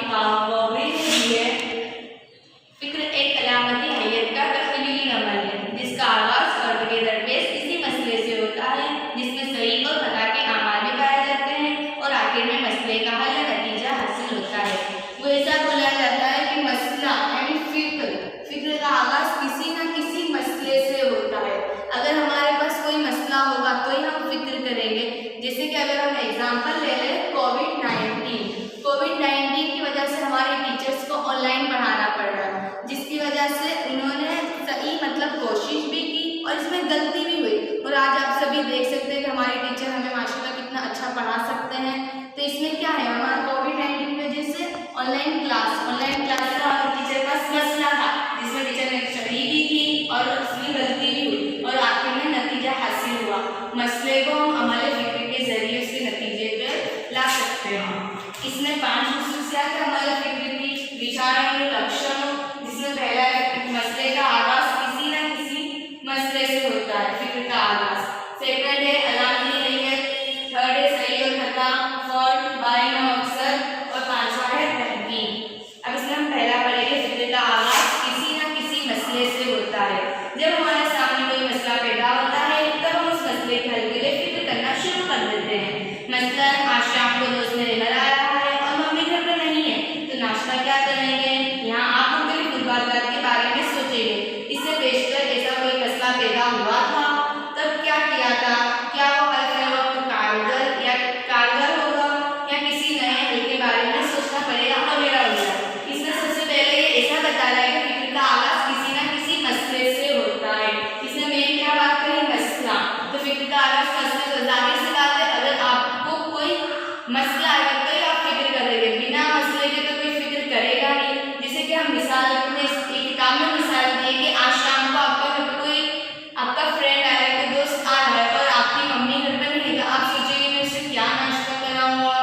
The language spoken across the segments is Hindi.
पावरी दी है। फिक्र एक अलामती हैयत का तख्लीली अमल है जिसका आगाज और टुगेदर बेस किसी मसले से होता है जिसमें सही और खता के अमाल भी पाए जाते हैं और आखिर में मसले का हल या नतीजा हासिल होता है। वो ऐसा बोला जाता है कि मसला यानी फिक्र का आगाज किसी न किसी मसले से होता है। अगर हमारे पास कोई मसला होगा तो ही हम फिक्र करेंगे। जैसे कि अगर हम एग्जाम्पल ले लें कोविड-19 की वजह से हमारे टीचर्स को ऑनलाइन पढ़ाना पड़ रहा है, जिसकी वजह से उन्होंने सही कोशिश भी की और इसमें गलती भी हुई। और आज आप सभी देख सकते हैं कि हमारे टीचर हमें माशाल्लाह कितना अच्छा पढ़ा सकते हैं। तो इसमें क्या है, हमारा कोविड-19 की वजह से ऑनलाइन क्लास का हमारे टीचर का मसला था जिसमें टीचर ने सही भी की और उसमें गलती भी हुई और आखिर में नतीजा हासिल हुआ। मसले को हम अमल फिक्र के जरिए उसके नतीजे पे ला सकते हैं। इसमें 5 खसूसियात अमल फिक्र की विचारण लक्षण, जिसमें पहला मसले का आगाज किसी न किसी मसले से होता है, फिक्र का आगाज। सेकंड है अलामती हैयत, थर्ड है सही और खता, फोर्थ बायना मकसद और पांचवा है तहकीक। अब इसमें हम पहला पढ़ेंगे फिक्र का आगाज किसी न किसी मसले से होता है। जब हमारे सामने कोई मसला पैदा होता है तब हम उस मसले के हल के लिए फिक्र करना शुरू कर देते हैं। मसलन आज शाम को दोस्त मेरे घर आ रहा है और मम्मी घर पर नहीं है तो नाश्ता क्या करेंगे, यहाँ आप मुख्तलिफ मुबादलात के बारे में सोचेंगे। इससे पेशतर ऐसा कोई मसला पैदा हुआ था तब क्या किया था, क्या वो हल करने वक्त कारगर होगा या किसी नए हल के बारे में सोचना पड़ेगा वगैरह। इसमें सबसे पहले ये ऐसा बता रहा है कि फिक्र का आगाज किसी न किसी मसले से होता है। इसमें मैंने क्या बात कही, मसला। तो फिक्र का आगाज मसले से, जाहिर सी बात है अगर आपको कोई मसला आएगा तो ही आप फिक्र करेंगे, बिना मसले के तो कोई फिक्र करेगा नहीं। जैसे कि हम मिसाल अपने किताब में मिसाल दिए कि आज शाम को आपके घर पर कोई आपका फ्रेंड आया है, कोई दोस्त आ रहा है और आपकी मम्मी घर पर नहीं है तो आप सोचेंगे मैं उससे क्या नाश्ता कराऊंगा,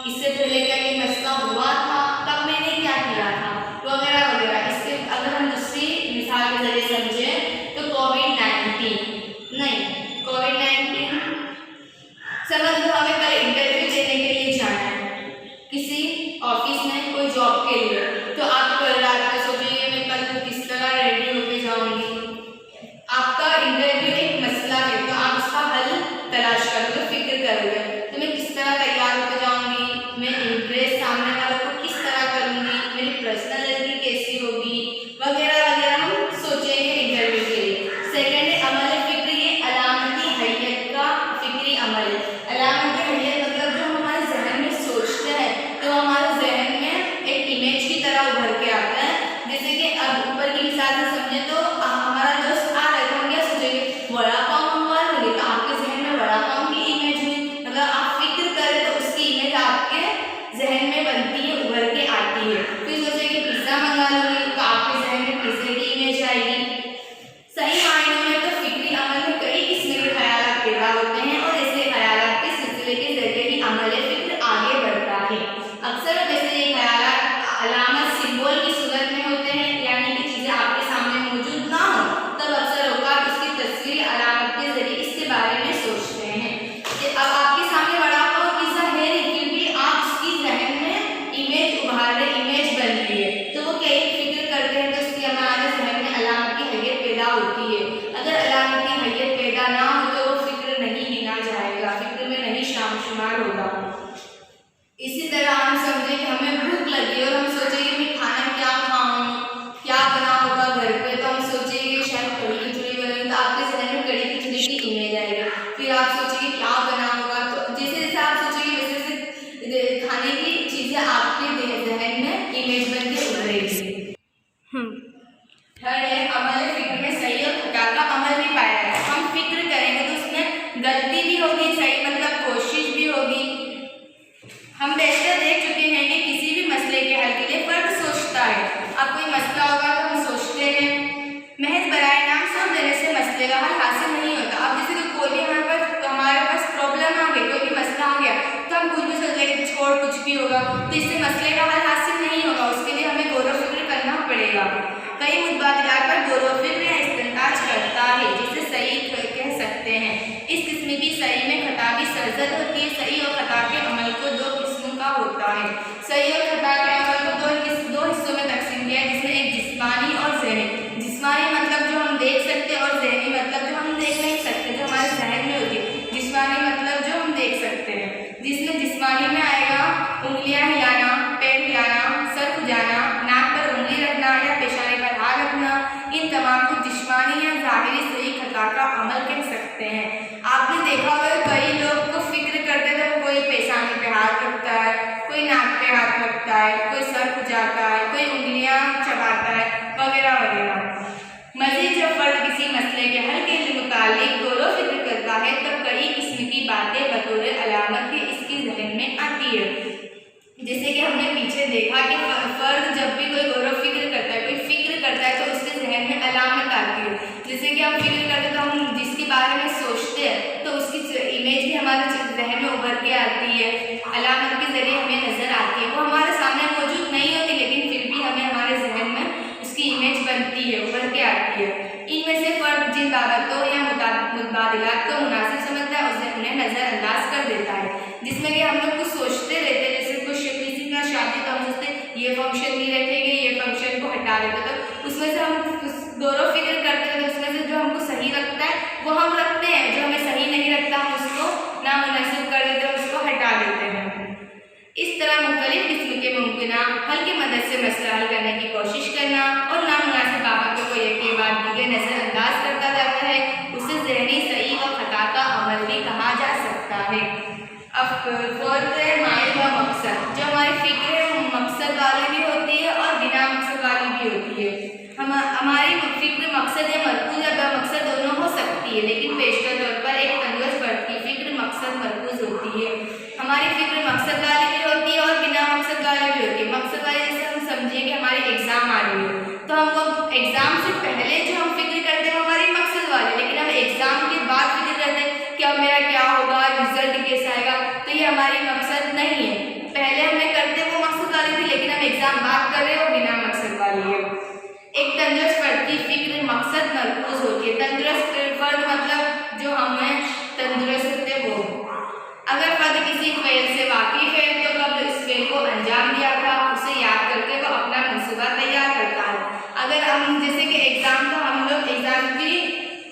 इससे पहले क्या ये मसला हुआ था, तब मैंने क्या किया था, वगैरह वगैरह। इसके अगर हम दूसरी मिसाल के जरिए समझे तो कोविड-19 समझ लो हमें कल इंटरव्यू देने के लिए जाना है किसी ऑफिस में कोई जॉब के लिए। तो आप कल रात में सोचिए मैं कल किस तरह रेडी होके जाऊंगी। आपका इंटरव्यू एक मसला है तो आप उसका हल तलाश करोगे, फिक्र करोगे तो मैं किस तरह तैयार होकर जाऊंगी, मैं इंप्रेस सामने वालों को किस तरह करूंगी, मेरी पर्सनालिटी कैसी होगी, वगैरह वगैरह हम सोचेंगे इंटरव्यू के लिए। सेकेंड है अमल फिक्र, ये अलामती हैयत का फिक्री अमल है। अलामती हैयत मतलब जो हमारे जहन में सोचते हैं तो हमारे जहन में एक इमेज की तरह उभर के आता है। जैसे कि अब ऊपर की मिसाल से समझे तो हमारा दोस्त आ रहा है तो हम क्या सोचेंगे, वड़ा पाव मंगवा लोगे, तो आपके जहन में वड़ा पाव की इमेज हुई। मतलब आप फिक्र करें तो उसकी इमेज आपके जहन में बनती है, उभर के आती है। फिर सोचेंगे पिज्जा मंगा लोगे तो आपके जहन में पिज्जे की इमेज आएगी। सही मायने में तो फिक्री अमल में कई किस्म के ख्यालात पैदा होते हैं और ऐसे ख्यालात के सिलसिले के जरिए ही अमल फिक्र आगे बढ़ता है। अक्सर वैसे ये ख्यालात अलामत सिंबल की सूरत में होते हैं, यानी कि चीज़ें आपके सामने मौजूद ना हो तब अक्सर औकात उसकी तस्वीर अलामत के जरिए इसके बारे में सोचते हैं। अब आपके सामने वड़ा पाव पिज्जा है लेकिन भी आप उसकी जहन में इमेज उभार रहे, इमेज बन रही है तो वो कई फिक्र करते हैं तो उसकी हमारे जहन में अलामती हैयत पैदा होती है। अगर अलामती हैयत पैदा ना हो तो वो फिक्र नहीं गिना जाएगा, फिक्र में नहीं शामिल होगा। इसी तरह हम समझे कि हमें भूख लगी और हम सोचेंगे मैं खाना क्या खाऊं, क्या बना होगा घर पे, तो हम सोचेंगे शायद कढ़ी खिचड़ी बनेगी तो आपके जहन में कढ़ी खिचड़ी की इमेज आएगी। फिर आप सोचेंगे क्या बना होगा, तो जैसे जैसे आप सोचेंगे वैसे वैसे खाने की चीज़ें आपके जहन में इमेज बन के उभरेगी। थर्ड है अमल फिक्र में सही और खता का अमल भी पाया है। हम फिक्र करेंगे तो उसमें गलती भी होगी, सही मतलब कोशिश भी होगी। हम बेशतर देख चुके हैं कि किसी भी मसले के हल इन तमाम को जिस्मानी या ज़ाहिरी सही खता का अमल कह सकते हैं। आपने देखा होगा कई लोग को फिक्र करते थे, कोई पेशानी पे हाथ रखता है, कोई नाक पे हाथ रखता है, कोई सर खुजाता है, कोई उंगलियां चबाता है वगैरह वगैरह। मज़ीद जब फर्द किसी मसले के हल के मुतालिक गौर व फिक्र करता है तब कई किस्म की बातें बतौर अलामत के इसके जहन में आती है। जैसे कि हमने पीछे देखा कि फर्द जब भी कोई गौर व फिक्र करता है, कोई फिक्र करता है तो उसके जहन में अलामत आती है। जैसे कि हम फिक्र करते हैं तो हम जिसके बारे में सोचते हैं तो उसकी इमेज भी हमारे जहन में उभर के आती है, अलामत के ज़रिए हमें नज़र आती है। वो हमारे सामने मौजूद नहीं होती लेकिन फिर भी हमें हमारे जहन में उसकी इमेज बनती है, उभर के आती है। इनमें से फर्द जिन बाबतों या मुताबिलात को मुनासिब समझता है उसे उन्हें नज़रअंदाज कर देता है। जिसमें कि हम लोग कुछ सोचते रहते हैं, जैसे कुछ किसी का शादी तो हम सोचते ये फंक्शन नहीं रखेंगे, ये फंक्शन को हटा देते, तो उसमें से हम गौर व फिक्र करते हैं तो उसमें से जो हमको सही लगता है वो हम रखते हैं, जो हमें सही नहीं लगता हम उसको नामुनासिब कर देते हैं, उसको हटा देते हैं। इस तरह मुख्तलिफ किस्म के मुमकिन हल की मदद से मसला हल करने की कोशिश करना और नामुनासिब बाबतों को एक के बाद दीगर नज़रअंदाज करता जाता है, उसे ज़हनी सही व खता का अमल भी कहा जा सकता है। अब फोर्थ है माइल व मकसद। जो हमारी फिक्र है वो मकसद वाली भी होती है और बिना मकसद वाली भी होती है। हमारी फिक्र मकसद या मरकूज या मकसद दोनों हो सकती है, लेकिन पेशतर तौर पर एक तंदुरुस्त फर्द की फिक्र मकसद मरकूज होती है। हमारी फिक्र मकसद वाली भी होती है और बिना मकसद वाली भी होती है। मकसद वाली जैसे हम समझिए कि हमारी एग्ज़ाम आ रही है तो हमको एग्ज़ाम से पहले जो हम फिक्र करते हैं वो हमारी मकसद वाली, लेकिन हम एग्ज़ाम के बाद फिक्र करते हैं कि अब मेरा क्या होगा, रिजल्ट कैसा आएगा, तो ये हमारी मकसद नहीं है। पहले हमें करते वो मकसद वाली थी लेकिन हम एग्ज़ाम बात कर रहे हैं वो बिना मकसद वाली है। एक तंदुरुस्त फर्द की फिक्र मकसद मरकूज होती है। तंदुरुस्त फर्द मतलब जो हमें तंदुरुस्त है वो। अगर फर्द किसी फेल से वाकिफ है तो कब इस फेल को अंजाम दिया था उसे याद करके वो अपना मंसूबा तैयार करता है। अगर हम जैसे कि एग्ज़ाम का हम लोग एग्ज़ाम की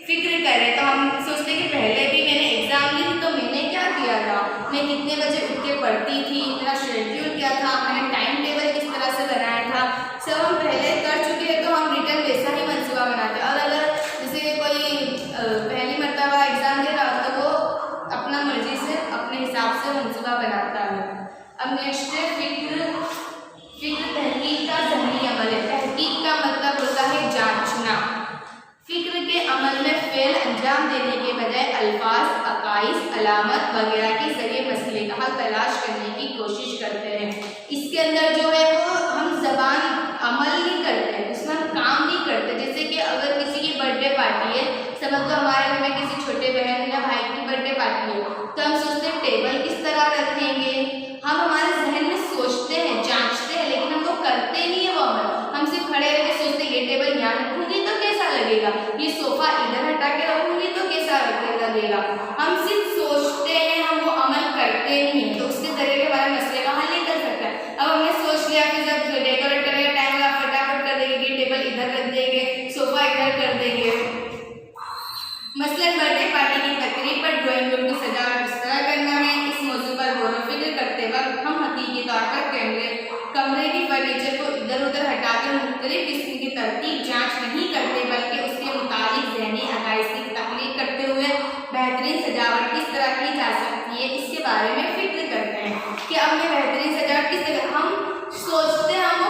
फिक्र करें तो हम सोचते कि पहले भी मैंने एग्ज़ाम ली तो मैंने क्या किया था, मैं कितने बजे उठ के पढ़ती थी, मेरा शेड्यूल क्या था, मैंने टाइम टेबल किस तरह से बनाया था, सब हम पहले कर चुके हैं तो हम रिटर्न वैसा ही मंसूबा बनाते हैं। और अगर जैसे कोई पहली मरतबा एग्ज़ाम दे रहा तो वो अपना मर्जी से अपने हिसाब से मंसूबा बनाता है। अब नेक्स्ट है फिक्र तहकीक का ज़हनी अमल है। तहकीक का मतलब होता है जांचना। फिक्र के अमल में फ़ेल अंजाम देने के बजाय अल्फाज, अकाइस, अलामत वगैरह के ज़रिए मसले का हल तलाश करने की कोशिश करते हैं। इसके अंदर जो है वो हम ज़बान अमल नहीं करते हैं, उसमें हम काम नहीं करते। जैसे कि अगर किसी की बर्थडे पार्टी है, समझ लो हमारे घर में किसी छोटे बहन या भाई की बर्थडे पार्टी है तो हम सोचते हैं टेबल किस तरह रखेंगे, हम हमारे जहन में सोचते हैं, जांचते हैं, लेकिन हम वो करते नहीं है वो अमल। हम सिर्फ खड़े रह के सोचते हैं ये टेबल यहाँ रखूंगी तो कैसा लगेगा, ये सोफ़ा इधर हटा के रखूंगी तो कैसा लगेगा। हम सिर्फ सोचते हैं, हम वो अमल करते नहीं हैं, तो उसके जरिए हमारे मसले का हल नहीं कर सकता है। अब हमने सोच लिया कि जब डेकोरेट करने का टाइम होगा फटाफट कर देंगे, ये टेबल इधर रख देंगे, सोफ़ा इधर कर देंगे। मसलन बर्थडे पार्टी की तकरीब पर ड्राइंग रूम की सजावट किस तरह करना है, इस मौजू पर गौर व फिक्र करते वक्त हम हकीकी तौर पर कमरे की फर्नीचर को इधर उधर हटाकर मुख्तलिफ किस्म की तरतीब जांच नहीं करते, बल्कि उसके मुताबिक ज़हनी अकाइद की तख्लीक करते हुए बेहतरीन सजावट किस तरह की जा सकती है इसके बारे में फिक्र करते हैं कि अब मैं बेहतरीन सजावट किस तरह हम सोचते हैं, हम